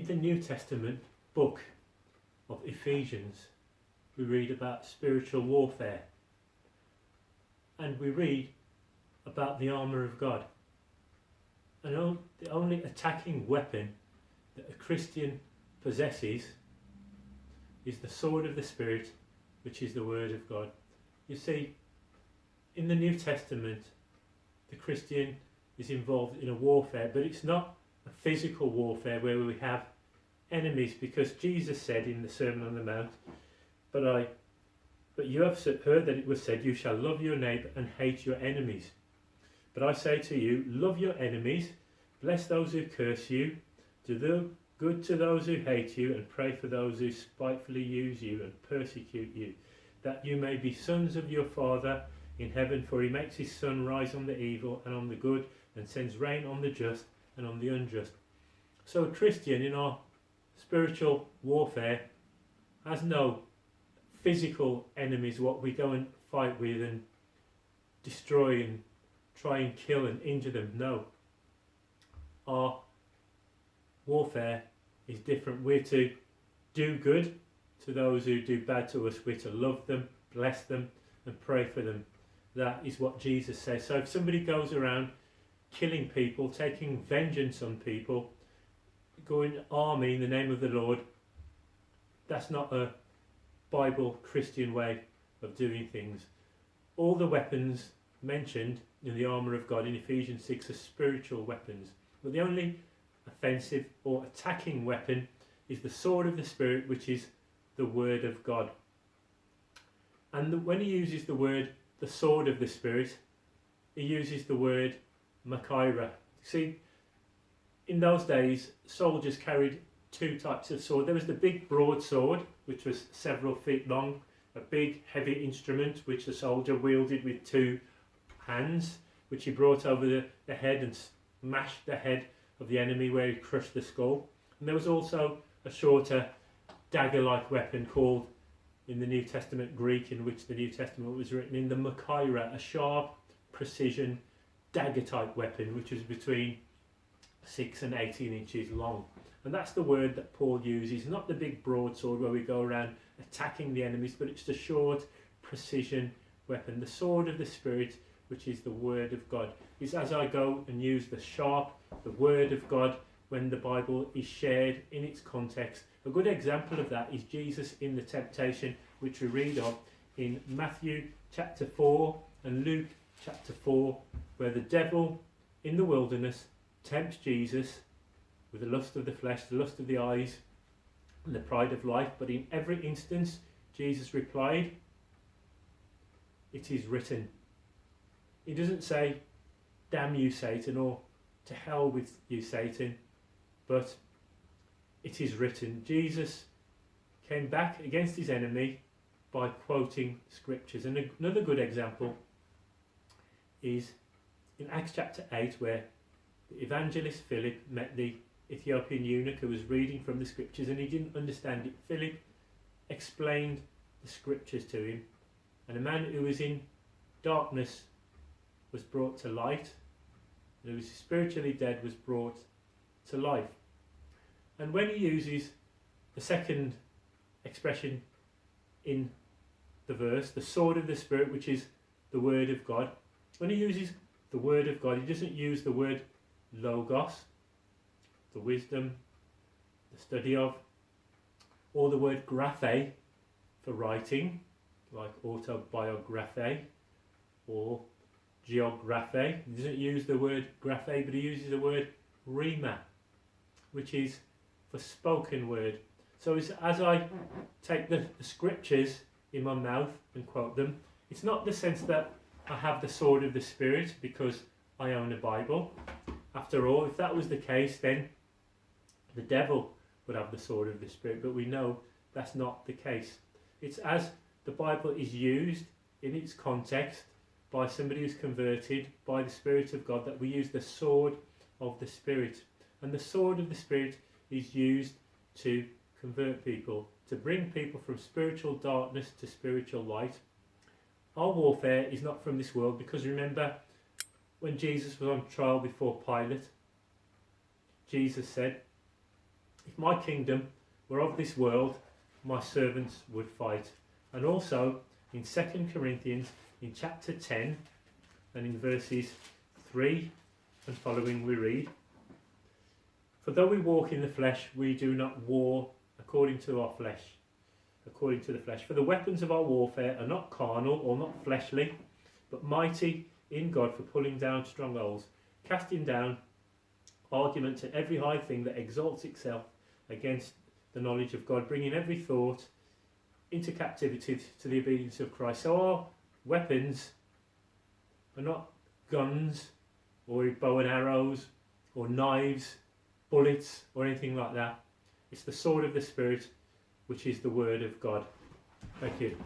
In the New Testament book of Ephesians, we read about spiritual warfare, and we read about the armour of God. And the only attacking weapon that a Christian possesses is the sword of the Spirit, which is the Word of God. You see, in the New Testament, the Christian is involved in a warfare, but it's not a physical warfare where we have enemies, because Jesus said in the Sermon on the Mount, but you have heard that it was said, you shall love your neighbour and hate your enemies. But I say to you, love your enemies, bless those who curse you, do good to those who hate you, and pray for those who spitefully use you and persecute you, that you may be sons of your Father in heaven, for he makes his sun rise on the evil and on the good, and sends rain on the just and on the unjust. So a Christian in our spiritual warfare has no physical enemies, what we go and fight with and destroy and try and kill and injure them. No. Our warfare is different. We're to do good to those who do bad to us. We're to love them, bless them, and pray for them. That is what Jesus says. So if somebody goes around killing people, taking vengeance on people, going army in the name of the Lord, that's not a Bible Christian way of doing things. All the weapons mentioned in the armour of God in Ephesians 6 are spiritual weapons, but the only offensive or attacking weapon is the sword of the Spirit, which is the Word of God. And when he uses the word the sword of the Spirit, he uses the word Machaira. See, in those days soldiers carried two types of sword. There was the big broadsword, which was several feet long, a big heavy instrument which the soldier wielded with two hands, which he brought over the head and smashed the head of the enemy where he crushed the skull. And there was also a shorter dagger-like weapon called, in the New Testament Greek in which the New Testament was written in, the Machaira, a sharp precision dagger-type weapon which was between 6 and 18 inches long. And that's the word that Paul uses, not the big broadsword where we go around attacking the enemies, but it's the short precision weapon, the sword of the Spirit, which is the Word of God. It's as I go and use the Word of God when the Bible is shared in its context. A good example of that is Jesus in the temptation, which we read of in Matthew chapter 4 and Luke chapter 4, where the devil in the wilderness tempts Jesus with the lust of the flesh, the lust of the eyes, and the pride of life. But in every instance, Jesus replied, "It is written." He doesn't say, "Damn you, Satan," or "To hell with you, Satan," but "It is written." Jesus came back against his enemy by quoting scriptures. And another good example is in Acts chapter 8, where the evangelist Philip met the Ethiopian eunuch who was reading from the scriptures and he didn't understand it. Philip explained the scriptures to him, and a man who was in darkness was brought to light, and who was spiritually dead was brought to life. And when he uses the second expression in the verse, the sword of the Spirit, which is the Word of God, when he uses the Word of God, he doesn't use the word logos, the wisdom, the study of, or the word graphe for writing, like autobiographe or geographe. He doesn't use the word graphe, but he uses the word rhema, which is for spoken word. So as I take the scriptures in my mouth and quote them, it's not the sense that I have the sword of the Spirit because I own a Bible. After all, if that was the case, then the devil would have the sword of the Spirit, but we know that's not the case. It's as the Bible is used in its context by somebody who's converted by the Spirit of God that we use the sword of the Spirit. And the sword of the Spirit is used to convert people, to bring people from spiritual darkness to spiritual light. Our warfare is not from this world, because remember when Jesus was on trial before Pilate, Jesus said, if my kingdom were of this world, my servants would fight. And also in 2 Corinthians in chapter 10 and in verses 3 and following we read, "For though we walk in the flesh, we do not war according to our flesh, according to the flesh. For the weapons of our warfare are not carnal or not fleshly, but mighty in God for pulling down strongholds, casting down arguments and every high thing that exalts itself against the knowledge of God, bringing every thought into captivity to the obedience of Christ." So our weapons are not guns or bow and arrows or knives, bullets or anything like that. It's the sword of the Spirit, which is the word of God. Thank you.